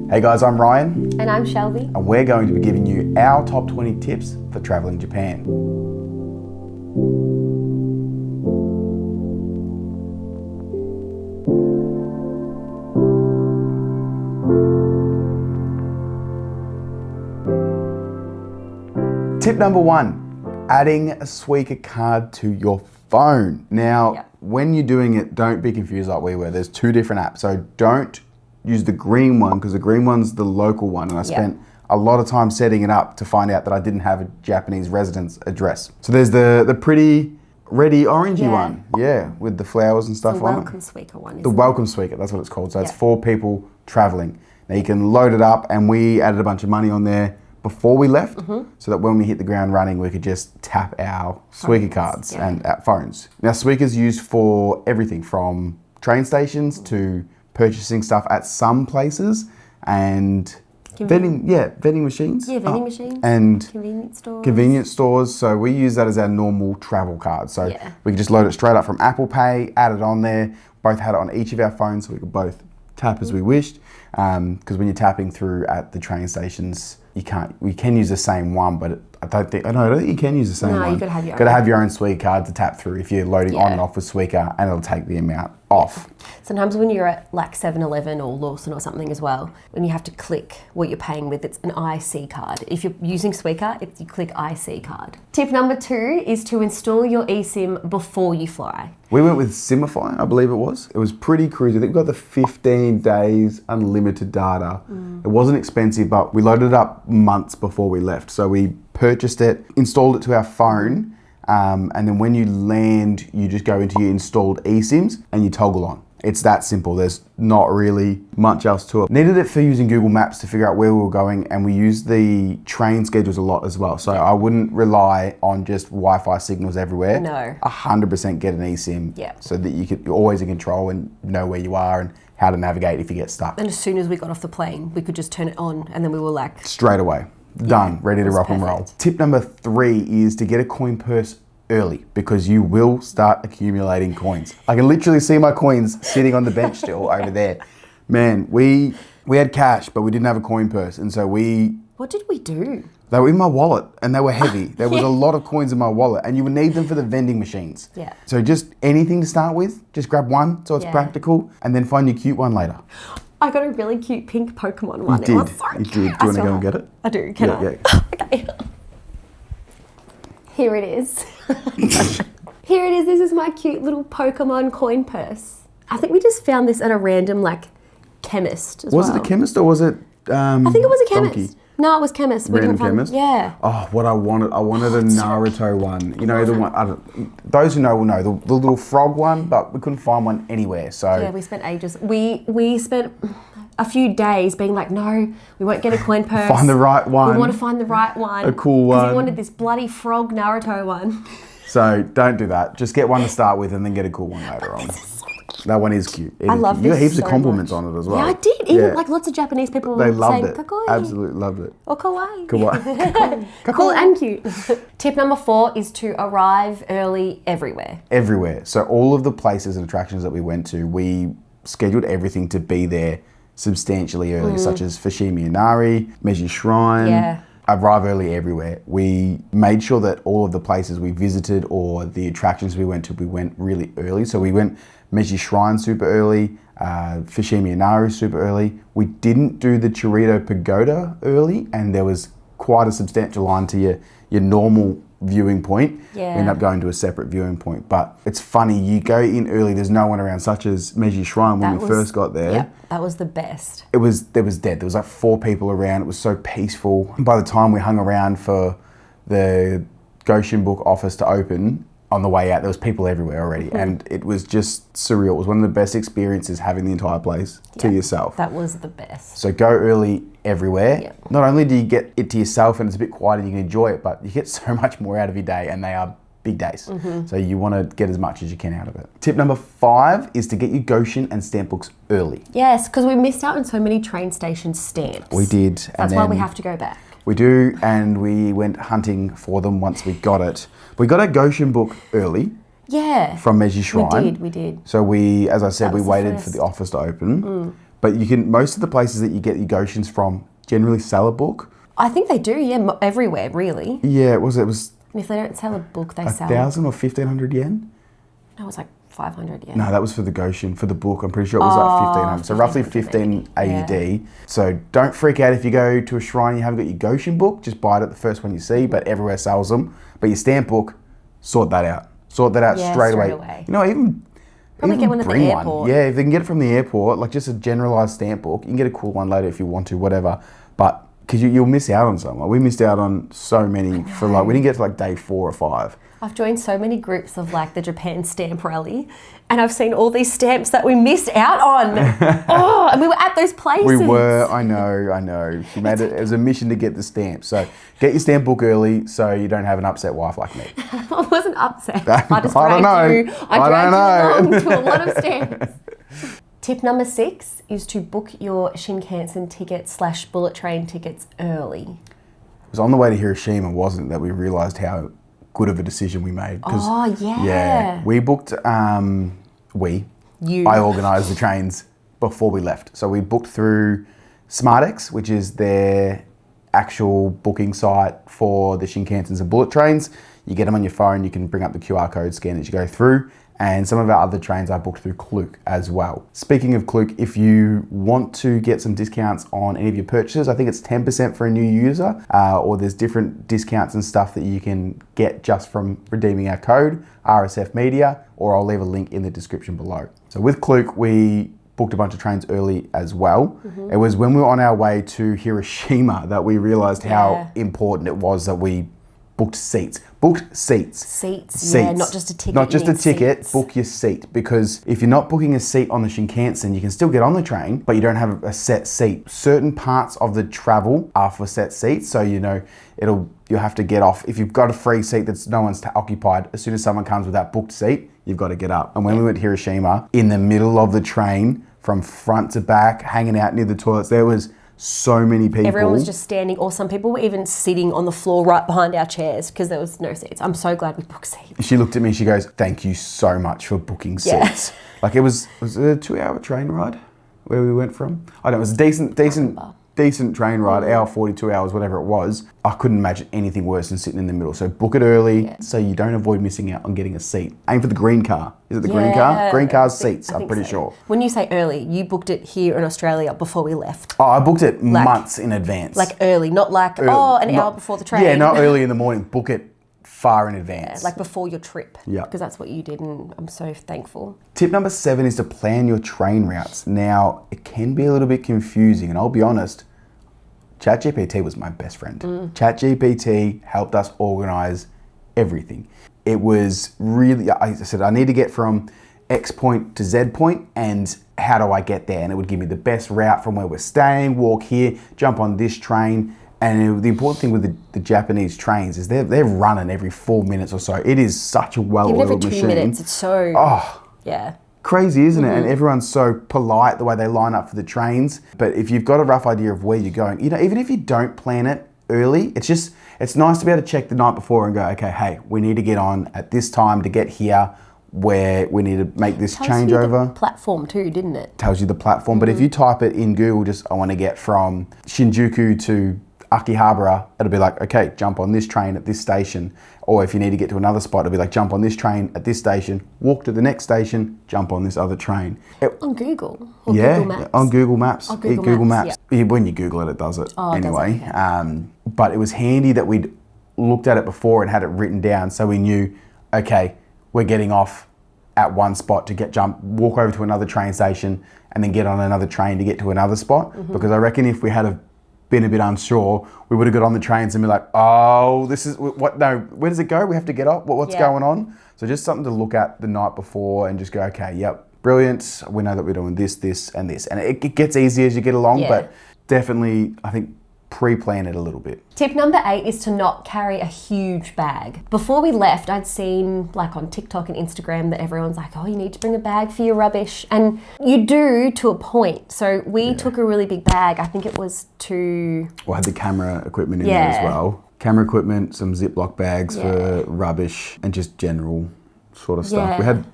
Hey guys, I'm Ryan. And I'm Shelby. And we're going to be giving you our top 20 tips for traveling Japan. Tip number 1, adding a Suica card to your phone. Now, when you're doing it, don't be confused like we were. There's 2 different apps. So don't use the green one, because the green one's the local one, and I spent a lot of time setting it up to find out that I didn't have a Japanese residence address. So there's the pretty reddy orangey one, with the flowers and stuff the on it. welcome Suica one. The welcome Suica, that's what it's called. So it's for people traveling. Now you can load it up, and we added a bunch of money on there before we left, so that when we hit the ground running, we could just tap our Suica cards and our phones. Now Suica's used for everything from train stations to purchasing stuff at some places, and vending machines. Yeah, vending machines. And convenience stores. So we use that as our normal travel card. So we can just load it straight up from Apple Pay, add it on there. Both had it on each of our phones, so we could both tap as we wished. Because when you're tapping through at the train stations, we can use the same one, but I don't think you can use the same one. No, you gotta have your own. Gotta have your own Suica card to tap through if you're loading on and off with Suica, and it'll take the amount off. Sometimes when you're at like 7-Eleven or Lawson or something as well, when you have to click what you're paying with, it's an IC card. If you're using Suica, you click IC card. Tip number 2 is to install your eSIM before you fly. We went with Simify, I believe it was. It was pretty cruisy. I think we got the 15 days unlimited data. It wasn't expensive, but we loaded it up months before we left. So we purchased it, installed it to our phone, and then when you land, you just go into your installed eSIMs and you toggle on. It's that simple. There's not really much else to it. Needed it for using Google Maps to figure out where we were going, and we used the train schedules a lot as well. So I wouldn't rely on just Wi-Fi signals everywhere. No. 100% get an eSIM so that you're always in control and know where you are and how to navigate if you get stuck. And as soon as we got off the plane, we could just turn it on, and then we were like... Straight away. Done. Ready to rock and roll. Tip number 3 is to get a coin purse early, because you will start accumulating coins. I can literally see my coins sitting on the bench still over there. Man, we had cash, but we didn't have a coin purse, and so What did we do? They were in my wallet, and they were heavy. There was a lot of coins in my wallet, and you would need them for the vending machines. Yeah. So just anything to start with, just grab one so it's practical, and then find your cute one later. I got a really cute pink Pokemon one. You did. It was so cute. Do you want to go and get it? I do. Can I? Yeah. Okay. Here it is. Here it is. This is my cute little Pokemon coin purse. I think we just found this at a random chemist as well. Was it a chemist or was it I think it was a chemist. Donkey? No, it was chemist. Random chemist? Yeah. Oh, what I wanted a Naruto one. You know, the one, those who know will know, the little frog one, but we couldn't find one anywhere, so. Yeah, we spent ages. We spent a few days being like, no, we won't get a coin purse. Find the right one. We want to find the right one. A cool one. Because we wanted this bloody frog Naruto one. So don't do that. Just get one to start with and then get a cool one later on. That one is cute. I love this. You got heaps of so compliments much. on it as well. Yeah, I did. Even lots of Japanese people They were loved saying it. kakoi. Absolutely loved it. Or kawaii. Kawaii. Cool and cute. Tip number 4 is to arrive early everywhere. Everywhere. So all of the places and attractions that we went to, we scheduled everything to be there substantially early, such as Fushimi Inari, Meiji Shrine. Yeah. Arrive early everywhere. We made sure that all of the places we visited or the attractions we went to, we went really early. So we went Meiji Shrine super early, Fushimi Inari super early. We didn't do the Chirito Pagoda early, and there was quite a substantial line to your normal viewing point. Yeah. We end up going to a separate viewing point. But it's funny, you go in early, there's no one around, such as Meiji Shrine when we first got there. Yeah, that was the best. There was dead. There was 4 people around. It was so peaceful. By the time we hung around for the Goshuin book office to open, on the way out, there was people everywhere already, and it was just surreal. It was one of the best experiences, having the entire place to yourself. That was the best. So go early everywhere. Yep. Not only do you get it to yourself and it's a bit quiet and you can enjoy it, but you get so much more out of your day, and they are big days. So you want to get as much as you can out of it. Tip number 5 is to get your Goshuin and stamp books early. Yes, because we missed out on so many train station stamps. We did. That's why we have to go back. We do, and we went hunting for them once we got it. We got our Goshuin book early. Yeah. From Meiji Shrine. We did. So we, as I said, we was the waited first. for the office to open. But you can, most of the places that you get your goshuins from generally sell a book. I think they do, yeah, everywhere, really. Yeah, it was And if they don't sell a book, they sell... 1,000 or 1,500 yen? No, it was like 500 yen. No, that was for the goshuin. For the book, I'm pretty sure it was like 1,500. So roughly 15 AED. Yeah. So don't freak out if you go to a shrine and you haven't got your goshuin book. Just buy it at the first one you see, but everywhere sells them. But your stamp book, sort that out. Sort that out straight away. You know, Probably get one at the airport. Yeah, if they can get it from the airport, like just a generalised stamp book, you can get a cool one later if you want to, whatever. But because you'll miss out on some. Like, we missed out on so many for like, we didn't get to like day 4 or 5. I've joined so many groups of like the Japan stamp rally, and I've seen all these stamps that we missed out on. And we were at those places. We were, I know. She made it as a mission to get the stamps. So get your stamp book early so you don't have an upset wife like me. I wasn't upset. I just I don't know. dragged you along to a lot of stamps. Tip number 6 is to book your Shinkansen tickets / bullet train tickets early. It was on the way to Hiroshima, wasn't it, that we realised how good of a decision we made. Oh, yeah. Yeah, we booked, I organised the trains before we left. So we booked through SmartX, which is their actual booking site for the Shinkansens and bullet trains. You get them on your phone, you can bring up the QR code, scan as you go through. And some of our other trains I booked through Klook as well. Speaking of Klook, if you want to get some discounts on any of your purchases, I think it's 10% for a new user, or there's different discounts and stuff that you can get just from redeeming our code, RSF Media, or I'll leave a link in the description below. So with Klook, we booked a bunch of trains early as well. It was when we were on our way to Hiroshima that we realized how important it was that we booked seats. Seats, yeah, not just a ticket. Not just a ticket, book your seat. Because if you're not booking a seat on the Shinkansen, you can still get on the train, but you don't have a set seat. Certain parts of the travel are for set seats, so you know you'll have to get off. If you've got a free seat that's no one's occupied, as soon as someone comes with that booked seat, you've got to get up. And when we went to Hiroshima, in the middle of the train, from front to back, hanging out near the toilets, there was so many people. Everyone was just standing, or some people were even sitting on the floor right behind our chairs because there was no seats. I'm so glad we booked seats. She looked at me, she goes, "Thank you so much for booking seats." Like it was a 2-hour train ride where we went from. I know it was a decent train ride, hour 42 hours, whatever it was. I couldn't imagine anything worse than sitting in the middle. So book it early so you don't avoid missing out on getting a seat. Aim for the green car. Is it the green car? Green car's seats, I'm pretty sure. When you say early, you booked it here in Australia before we left. Oh, I booked it months in advance. Like early, not like, an hour before the train. Yeah, not early in the morning. Book it far in advance. Like before your trip. Yeah. Because that's what you did, and I'm so thankful. Tip number 7 is to plan your train routes. Now, it can be a little bit confusing, and I'll be honest, ChatGPT was my best friend. ChatGPT helped us organize everything. It was really, I said, I need to get from X point to Z point, and how do I get there? And it would give me the best route from where we're staying, walk here, jump on this train. And the important thing with the Japanese trains is they're running every 4 minutes or so. It is such a well-oiled machine. Even every 2 minutes, it's so, yeah. Crazy, isn't it? And everyone's so polite the way they line up for the trains. But if you've got a rough idea of where you're going, you know, even if you don't plan it early, it's nice to be able to check the night before and go, okay, hey, we need to get on at this time to get here, where we need to make this changeover. Tells you the platform too, didn't it? Tells you the platform. But if you type it in Google, I want to get from Shinjuku to Akihabara, it'll be like, okay, jump on this train at this station. Or if you need to get to another spot, it'll be like, jump on this train at this station, walk to the next station, jump on this other train. On Google? Or Google Maps? On Google Maps. Oh, Google Maps. Yeah. When you Google it, it does it anyway. It does, okay. But it was handy that we'd looked at it before and had it written down, so we knew, okay, we're getting off at one spot to walk over to another train station and then get on another train to get to another spot. Because I reckon if we had been a bit unsure, we would have got on the trains and be like, oh, this is what? No, where does it go? We have to get off. What's going on? So just something to look at the night before and just go, okay, yep, brilliant. We know that we're doing this, this, and this, and it gets easier as you get along. But definitely, I think pre-plan it a little bit. Tip number 8 is to not carry a huge bag. Before we left, I'd seen like on TikTok and Instagram that everyone's like, oh, you need to bring a bag for your rubbish. And you do to a point. So we took a really big bag. I think it was to... Well, I had the camera equipment in there as well. Camera equipment, some Ziploc bags for rubbish and just general sort of stuff. We had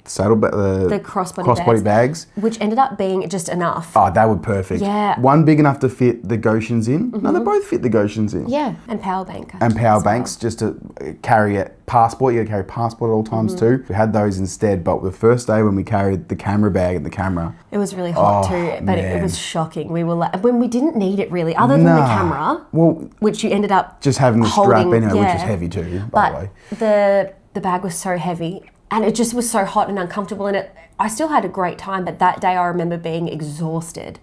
the crossbody bags. Which ended up being just enough. Oh, they were perfect. Yeah. One big enough to fit the goshuins in. No, they both fit the goshuins in. Yeah, and power bank. And power banks just to carry a passport. You got to carry a passport at all times too. We had those instead, but the first day when we carried the camera bag and the camera. It was really hot too, but it was shocking. We were like, when we didn't need it really, other than the camera, which you ended up just having the holding, strap anyway, which was heavy too, by the way. The bag was so heavy and it just was so hot and uncomfortable, and I still had a great time, but that day I remember being exhausted.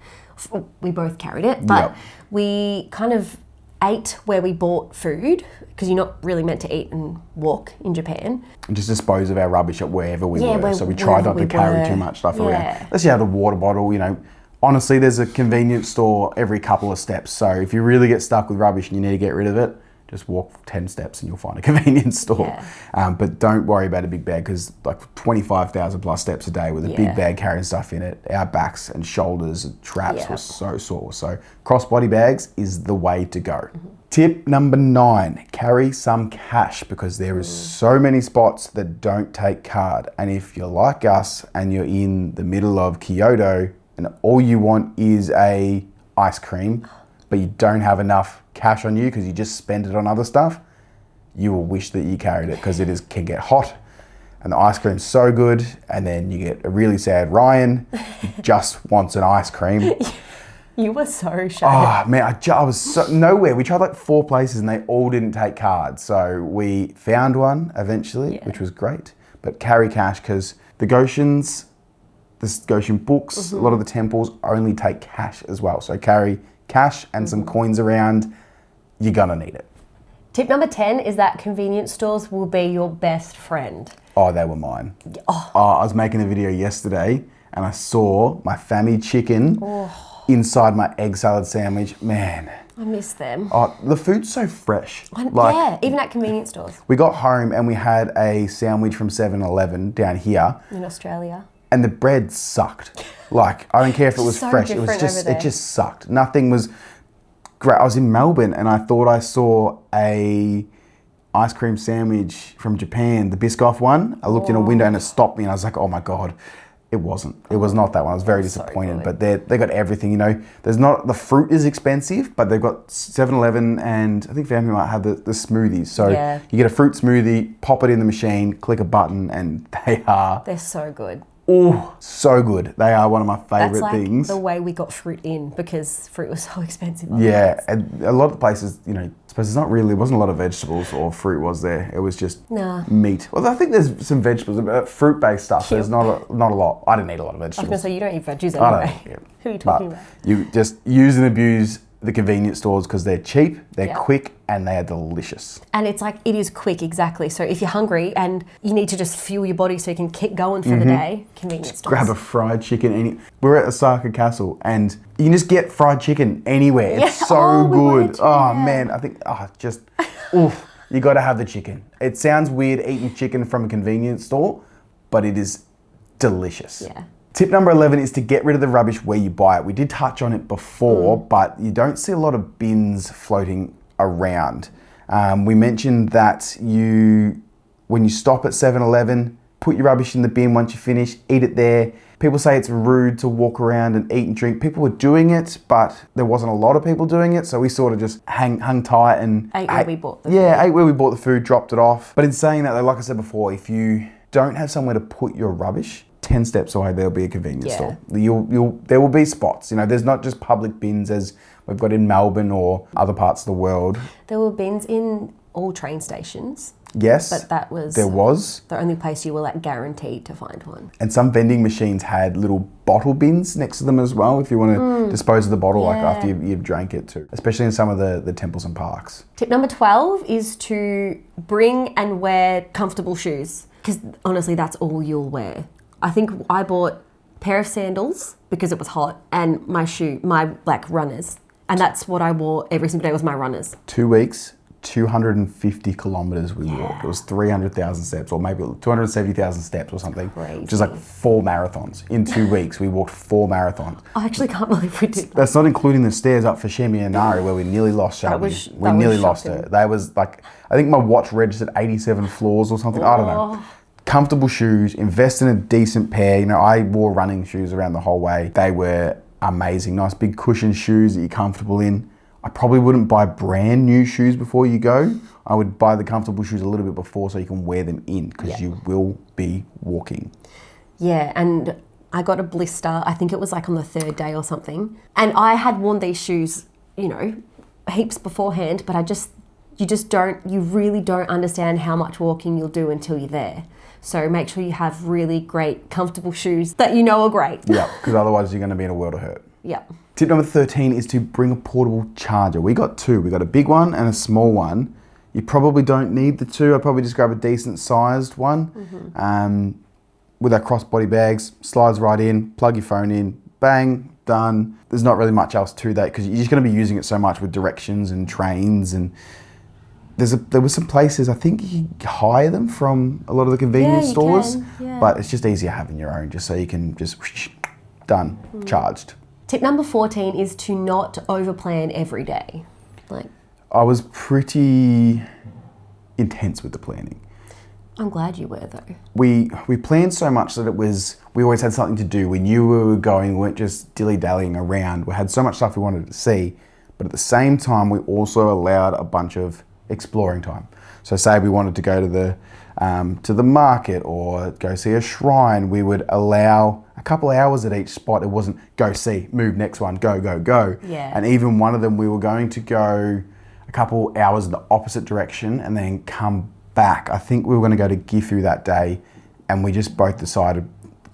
We both carried it, but we kind of ate where we bought food, because you're not really meant to eat and walk in Japan. And just dispose of our rubbish at wherever we were. So we tried not to carry too much stuff around. Unless you have a water bottle, you know. Honestly, there's a convenience store every couple of steps. So if you really get stuck with rubbish and you need to get rid of it, just walk 10 steps and you'll find a convenience store. But don't worry about a big bag, because like 25,000 plus steps a day with a big bag carrying stuff in it, our backs and shoulders and traps were so sore. So crossbody bags is the way to go. Tip number 9, carry some cash, because there is so many spots that don't take card. And if you're like us and you're in the middle of Kyoto and all you want is a ice cream, but you don't have enough cash on you because you just spend it on other stuff, you will wish that you carried it, because can get hot and the ice cream's so good, and then you get a really sad Ryan who just wants an ice cream. You were so shy. Oh man, I was so nowhere. We tried like 4 places and they all didn't take cards. So we found one eventually, which was great. But carry cash, because the Goshuins, the Goshuin books, a lot of the temples only take cash as well. So carry cash and some coins around. You're gonna need it. Tip number 10 is that convenience stores will be your best friend. Oh, they were mine. I was making a video yesterday and I saw my family chicken inside my egg salad sandwich. Man, I miss them. Oh, the food's so fresh. Even at convenience stores. We got home and we had a sandwich from 7-Eleven down here. In Australia. And the bread sucked. Like, I don't care if it was so fresh. It just sucked. Nothing was great. I was in Melbourne and I thought I saw a ice cream sandwich from Japan, the Biscoff one. I looked in a window and it stopped me and I was like, oh my God. It wasn't. It was not that one. I was very disappointed. But they got everything, you know. The fruit is expensive, but they've got 7-Eleven, and I think family might have the smoothies. So you get a fruit smoothie, pop it in the machine, click a button, and they're so good. Oh, so good. They are one of my favourite things. The way we got fruit in, because fruit was so expensive. Yeah, and a lot of places, you know, I suppose there wasn't a lot of vegetables or fruit, was there? It was just meat. Well, I think there's some vegetables, but fruit-based stuff, there's not a lot. I didn't eat a lot of vegetables. I was going to say, you don't eat veggies anyway. Who are you talking about? You just use and abuse the convenience stores because they're cheap, they're quick, and they are delicious. And it's like, it is quick, exactly. So if you're hungry and you need to just fuel your body so you can keep going for the day, convenience stores. Grab a fried chicken. We're at Osaka Castle and you can just get fried chicken anywhere. It's so good. Man, I think, you got to have the chicken. It sounds weird eating chicken from a convenience store, but it is delicious. Yeah. Tip number 11 is to get rid of the rubbish where you buy it. We did touch on it before, but you don't see a lot of bins floating around. We mentioned that when you stop at 7-Eleven, put your rubbish in the bin once you finish, eat it there. People say it's rude to walk around and eat and drink. People were doing it, but there wasn't a lot of people doing it, so we sort of just hung tight and ate where we bought the food. Yeah, ate where we bought the food, dropped it off. But in saying that, though, like I said before, if you don't have somewhere to put your rubbish, 10 steps away there'll be a convenience store. There will be spots. You know, there's not just public bins as we've got in Melbourne or other parts of the world. There were bins in all train stations. Yes, but there was the only place you were guaranteed to find one. And some vending machines had little bottle bins next to them as well, if you want to dispose of the bottle after you've drank it too, especially in some of the temples and parks. Tip number 12 is to bring and wear comfortable shoes, because honestly that's all you'll wear. I think I bought a pair of sandals because it was hot, and my runners. And that's what I wore every single day, was my runners. 2 weeks, 250 kilometres we walked. It was 300,000 steps, or maybe 270,000 steps or something. Crazy. Which is like 4 marathons. In 2 weeks, we walked 4 marathons. I actually can't believe we did that. That's not including the stairs up for Shemiyanari where we nearly lost Shelby. We nearly lost her. They was like, I think my watch registered 87 floors or something. I don't know. Comfortable shoes, invest in a decent pair. You know, I wore running shoes around the whole way. They were amazing. Nice big cushion shoes that you're comfortable in. I probably wouldn't buy brand new shoes before you go. I would buy the comfortable shoes a little bit before so you can wear them in, because you will be walking. Yeah, and I got a blister, I think it was like on the 3rd day or something. And I had worn these shoes, you know, heaps beforehand, but you really don't understand how much walking you'll do until you're there. So make sure you have really great, comfortable shoes that you know are great. Yeah, because otherwise you're going to be in a world of hurt. Yeah. Tip number 13 is to bring a portable charger. We got 2. We got a big one and a small one. You probably don't need the 2. I'd probably just grab a decent sized one. With our crossbody bags, slides right in, plug your phone in, bang, done. There's not really much else to that, because you're just going to be using it so much with directions and trains. And there were some places, I think you can hire them from a lot of the convenience stores, but it's just easier having your own, just so you can just done, charged. Tip number 14 is to not overplan every day. I was pretty intense with the planning. I'm glad you were, though. We planned so much that we always had something to do. We knew where we were going. We weren't just dilly-dallying around. We had so much stuff we wanted to see, but at the same time, we also allowed a bunch of exploring time. So say we wanted to go to the market or go see a shrine, we would allow a couple hours at each spot. It wasn't go see, move, next one, go, go, go. Yeah. And even one of them, we were going to go a couple hours in the opposite direction and then come back. I think we were going to go to Gifu that day, and we just both decided,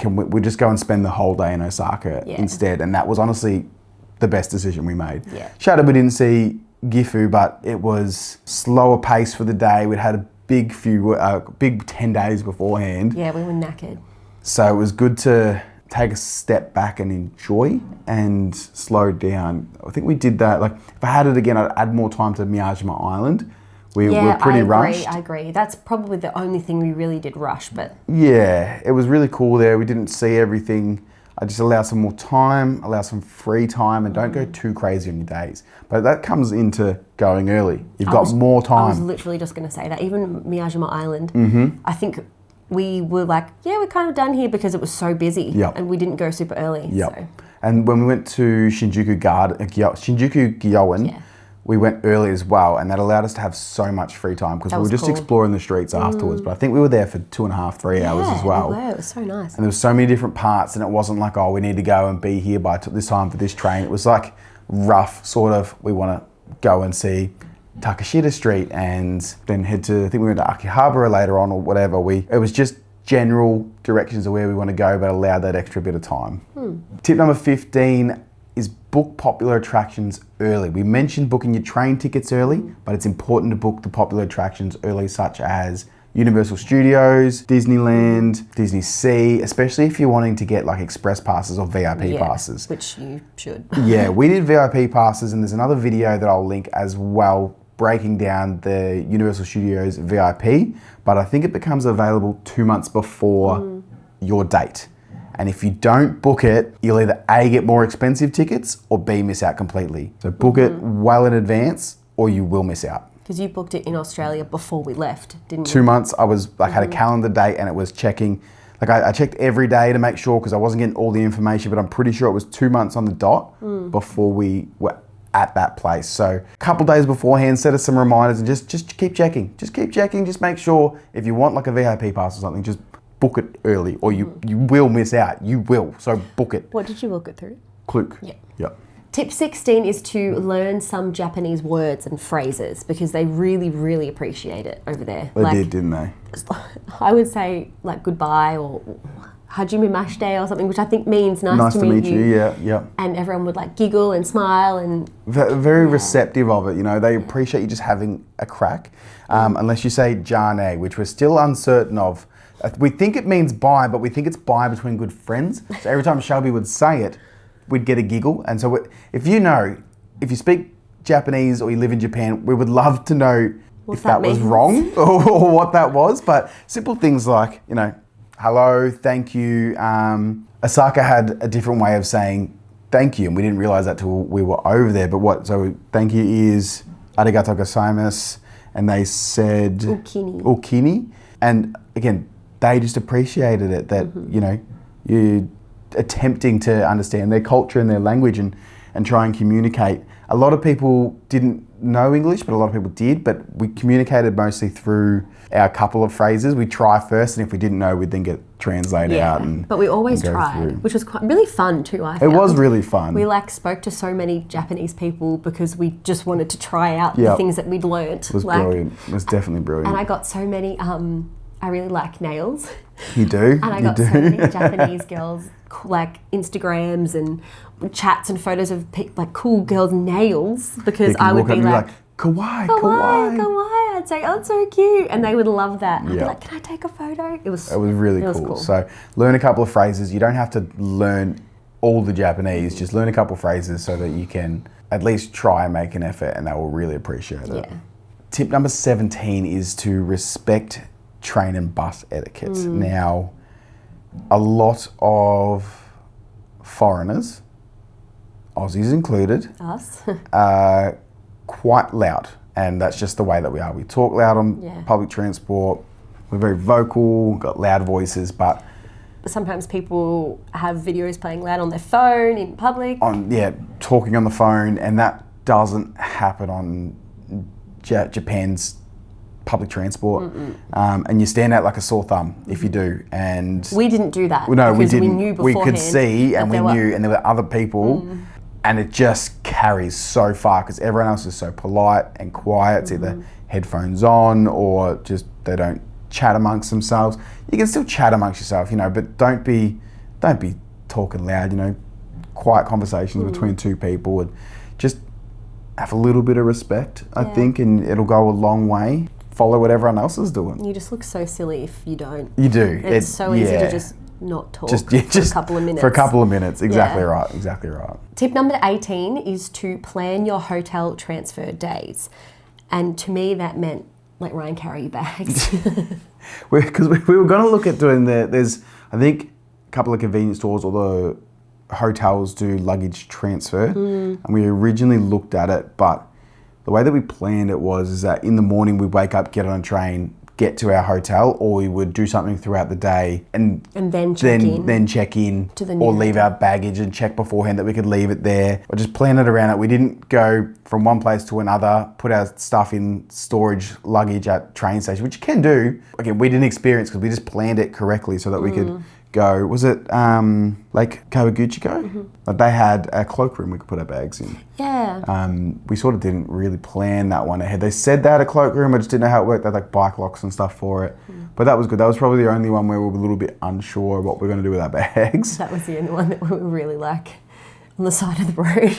we just go and spend the whole day in Osaka instead. And that was honestly the best decision we made. Yeah. Shut up, we didn't see Gifu, but it was slower pace for the day. We'd had a big 10 days beforehand. Yeah, we were knackered. So it was good to take a step back and enjoy and slow down. I think we did that. Like, if I had it again, I'd add more time to Miyajima Island. We were pretty rushed. I agree. That's probably the only thing we really did rush, but... Yeah, it was really cool there. We didn't see everything. I just allow some more time, allow some free time, and don't go too crazy on your days. But that comes into going early. You've got more time. I was literally just going to say that. Even Miyajima Island, I think we were like, yeah, we're kind of done here because it was so busy. Yep. And we didn't go super early. Yep. So. And when we went to Shinjuku Gyoen, we went early as well, and that allowed us to have so much free time because we were just exploring the streets afterwards. But I think we were there for 2.5, 3 hours as well. Yeah, it was so nice. And there were so many different parts, and it wasn't like, oh, we need to go and be here by this time for this train. It was like rough, sort of, we want to go and see Takashita Street and then head to, I think we went to Akihabara later on or whatever. It was just general directions of where we want to go, but allowed that extra bit of time. Tip number 15 is book popular attractions early. We mentioned booking your train tickets early, but it's important to book the popular attractions early, such as Universal Studios, Disneyland, Disney Sea, especially if you're wanting to get like express passes or VIP passes. Which you should. Yeah, we did VIP passes, and there's another video that I'll link as well, breaking down the Universal Studios VIP, but I think it becomes available 2 months before your date. And if you don't book it, you'll either A, get more expensive tickets, or B, miss out completely. So book it well in advance, or you will miss out. Because you booked it in Australia before we left, didn't you? 2 months, I was like, had a calendar date, and it was checking. Like I checked every day to make sure, because I wasn't getting all the information, but I'm pretty sure it was 2 months on the dot before we were at that place. So a couple days beforehand, set us some reminders and just keep checking. Just keep checking. Just make sure if you want like a VIP pass or something, just book it early, or you will miss out. You will. So book it. What did you book it through? Klook. Yeah. Yep. Tip 16 is to learn some Japanese words and phrases because they really, really appreciate it over there. They did, didn't they? I would say like goodbye or hajime mashite or something, which I think means nice to meet you. Yeah. And everyone would like giggle and smile and... Very receptive of it, you know. They appreciate you just having a crack. Unless you say jane, which we're still uncertain of. We think it means bye, but we think it's bye between good friends. So every time Shelby would say it, we'd get a giggle. And so if you speak Japanese or you live in Japan, we would love to know if that was wrong or what that was. But simple things like, you know, hello, thank you. Osaka had a different way of saying thank you, and we didn't realize that till we were over there. But so thank you is arigatou gozaimasu, and they said ukini. Ukini. And again, they just appreciated it, that, you know, you're attempting to understand their culture and their language and try and communicate. A lot of people didn't know English, but a lot of people did, but we communicated mostly through our couple of phrases. We try first, and if we didn't know, we'd then get translated out. But we always tried, which was really fun too, I found. It was really fun. We spoke to so many Japanese people because we just wanted to try out the things that we'd learnt. It was brilliant. It was definitely brilliant. And I got so many, I really like nails. You do? And I got so many Japanese girls, Instagrams and chats and photos of cool girls' nails, because I would be like, kawaii, kawaii, kawaii. I'd say, oh, it's so cute. And they would love that. I'd be like, can I take a photo? It was really cool. So learn a couple of phrases. You don't have to learn all the Japanese. Just learn a couple of phrases so that you can at least try and make an effort, and they will really appreciate it. Yeah. Tip number 17 is to respect train and bus etiquettes. Now, a lot of foreigners, Aussies included, are quite loud, and that's just the way that we are. We talk loud on public transport. We're very vocal, got loud voices, but sometimes people have videos playing loud on their phone in public. Talking on the phone, and that doesn't happen on Japan's public transport. And you stand out like a sore thumb if you do. And we didn't do that. No, we didn't. We knew beforehand. We could see, and we knew, and there were other people, and it just carries so far because everyone else is so polite and quiet. It's either headphones on or just they don't chat amongst themselves. You can still chat amongst yourself, you know, but don't be talking loud. You know, quiet conversations between two people, and just have a little bit of respect, I think, and it'll go a long way. Follow what everyone else is doing. You just look so silly if you don't. You do. It's so easy to just not talk for a couple of minutes. For a couple of minutes, exactly right, exactly right. Tip number 18 is to plan your hotel transfer days. And to me, that meant Ryan, carry your bags. Because we were going to look at doing there's, I think, a couple of convenience stores or the hotels do luggage transfer. And we originally looked at it, but the way that we planned it is that in the morning we'd wake up, get on a train, get to our hotel, or we would do something throughout the day and then check in to the or leave our baggage and check beforehand that we could leave it there, or just plan it around it. We didn't go from one place to another, put our stuff in storage luggage at train station, which you can do. Again, we didn't experience because we just planned it correctly so that we could go. Was it Lake Kawaguchiko? Like they had a cloakroom we could put our bags in. Yeah. We sort of didn't really plan that one ahead. They said they had a cloakroom, I just didn't know how it worked. They had like bike locks and stuff for it. But that was good. That was probably the only one where we were a little bit unsure what we're going to do with our bags. That was the only one that we were really on the side of the road.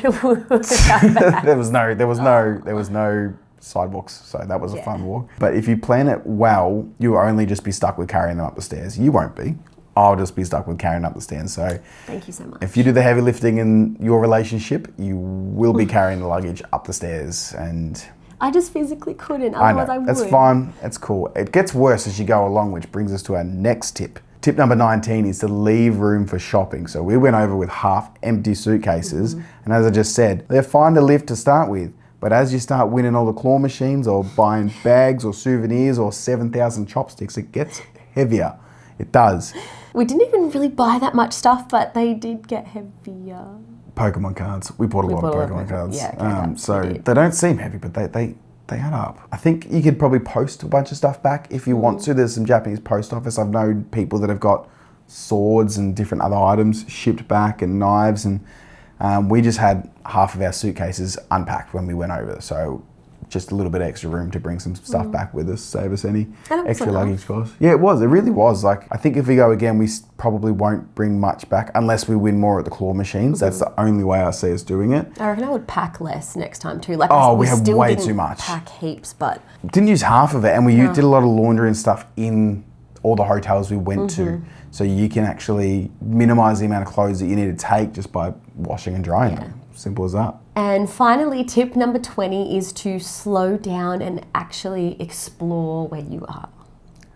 There was no sidewalks, so that was a fun walk. But if you plan it well, you'll only just be stuck with carrying them up the stairs. You won't be. I'll just be stuck with carrying up the stairs. So thank you so much. If you do the heavy lifting in your relationship, you will be carrying the luggage up the stairs, and I just physically couldn't, otherwise I would. It's fine, it's cool. It gets worse as you go along, which brings us to our next tip. Tip number 19 is to leave room for shopping. So we went over with half empty suitcases, and as I just said, they're fine to lift to start with, but as you start winning all the claw machines or buying bags or souvenirs or 7,000 chopsticks, it gets heavier. It does. We didn't even really buy that much stuff, but they did get heavier. Pokemon cards. We bought a lot of Pokemon cards. Yeah, so they don't seem heavy, but they add up. I think you could probably post a bunch of stuff back if you want to. There's some Japanese post office. I've known people that have got swords and different other items shipped back and knives, and we just had half of our suitcases unpacked when we went over. So just a little bit extra room to bring some stuff back with us, save us any extra luggage costs. Yeah, it was. It really was. Like, I think if we go again, we probably won't bring much back unless we win more at the claw machines. That's the only way I see us doing it. I reckon I would pack less next time too. We have way too much. Pack heaps, but didn't use half of it, and we did a lot of laundry and stuff in all the hotels we went to. So you can actually minimise the amount of clothes that you need to take just by washing and drying them. Simple as that. And finally, tip number 20 is to slow down and actually explore where you are.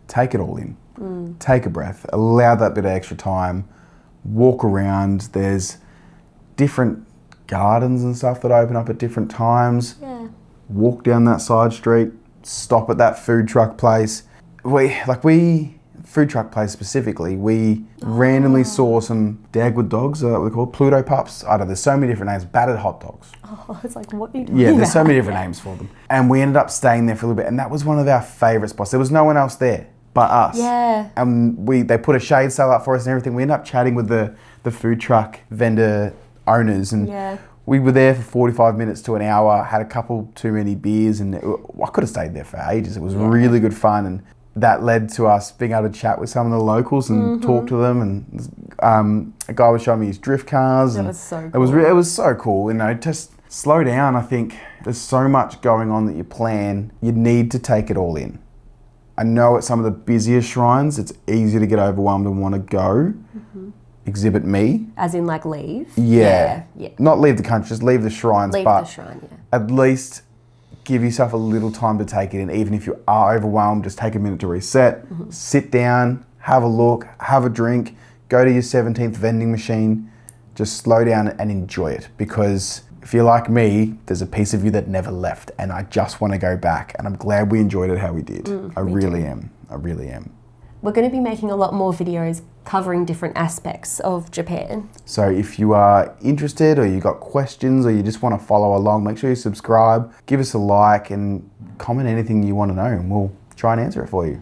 Take it all in. Take a breath. Allow that bit of extra time. Walk around. There's different gardens and stuff that open up at different times. Yeah. Walk down that side street. Stop at that food truck place. food truck place specifically, we randomly saw some Dagwood dogs, what they're called, Pluto pups. I don't know, there's so many different names, battered hot dogs. Oh, it's like, what are you doing? Yeah, there's so many different names for them. And we ended up staying there for a little bit, and that was one of our favourite spots. There was no one else there but us. Yeah. And they put a shade sail up for us and everything. We ended up chatting with the food truck vendor owners, and we were there for 45 minutes to an hour, had a couple too many beers, and I could have stayed there for ages. It was really good fun, and that led to us being able to chat with some of the locals and talk to them. And a guy was showing me his drift cars. That and was so cool. It was so cool. You know, just slow down. I think there's so much going on that you plan. You need to take it all in. I know at some of the busier shrines, it's easy to get overwhelmed and want to go. Exhibit me. As in like leave? Yeah. Not leave the country, just leave the shrines. Leave the shrine, at least give yourself a little time to take it in. Even if you are overwhelmed, just take a minute to reset, sit down, have a look, have a drink, go to your 17th vending machine, just slow down and enjoy it. Because if you're like me, there's a piece of you that never left, and I just want to go back, and I'm glad we enjoyed it how we did. I really am. We're going to be making a lot more videos covering different aspects of Japan. So if you are interested, or you got questions, or you just want to follow along, make sure you subscribe, give us a like, and comment anything you want to know, and we'll try and answer it for you.